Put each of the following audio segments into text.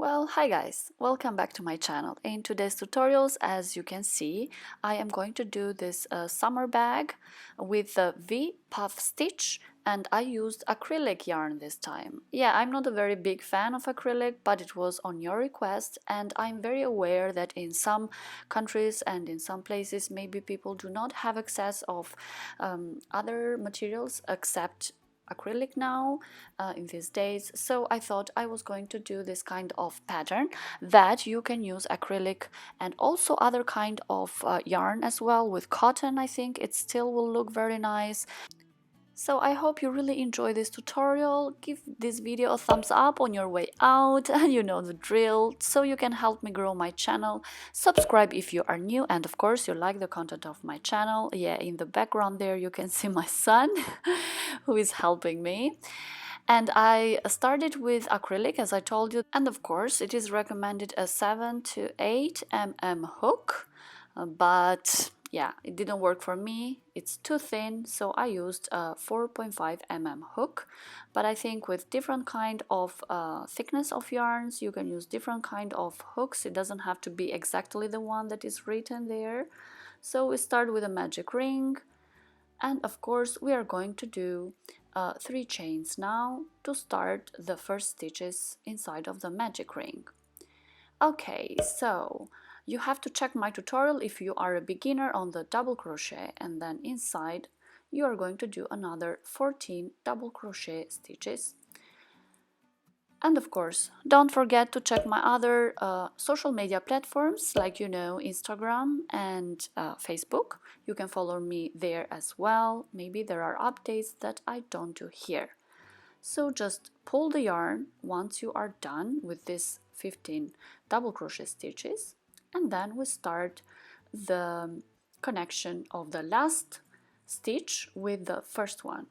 Well, hi guys, welcome back to my channel. In today's tutorials, as you can see, I am going to do this summer bag with the V Puff Stitch, and I used acrylic yarn this time. Yeah, I'm not a very big fan of acrylic, but it was on your request, and I'm very aware that in some countries and in some places maybe people do not have access of other materials except acrylic now in these days, so I thought I was going to do this kind of pattern that you can use acrylic and also other kind of yarn as well. With cotton, I think it still will look very nice. So I hope you really enjoy this tutorial. Give this video a thumbs up on your way out, and you know the drill, so you can help me grow my channel. Subscribe if you are new, and of course you like the content of my channel. Yeah, in the background there you can see my son who is helping me. And I started with acrylic, as I told you, and of course it is recommended a 7 to 8 mm hook, but yeah, it didn't work for me. It's too thin, so I used a 4.5 mm hook. But I think with different kind of thickness of yarns, you can use different kind of hooks. It doesn't have to be exactly the one that is written there. So we start with a magic ring, and of course we are going to do 3 chains now to start the first stitches inside of the magic ring. Okay, so you have to check my tutorial if you are a beginner on the double crochet, and then inside you are going to do another 14 double crochet stitches. And of course, don't forget to check my other social media platforms, like Instagram and Facebook. You can follow me there as well. Maybe there are updates that I don't do here. So just pull the yarn once you are done with this 15 double crochet stitches, and then we start the connection of the last stitch with the first one.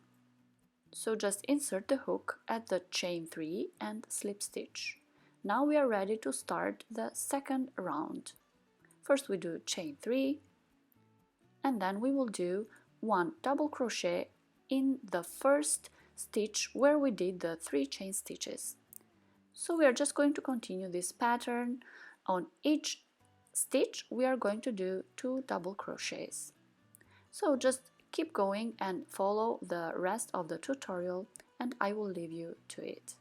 So just insert the hook at the chain 3 and slip stitch. Now we are ready to start the second round. First we do chain 3, and then we will do 1 double crochet in the first stitch where we did the 3 chain stitches. So we are just going to continue this pattern. On each stitch we are going to do 2 double crochets. So just keep going and follow the rest of the tutorial, and I will leave you to it.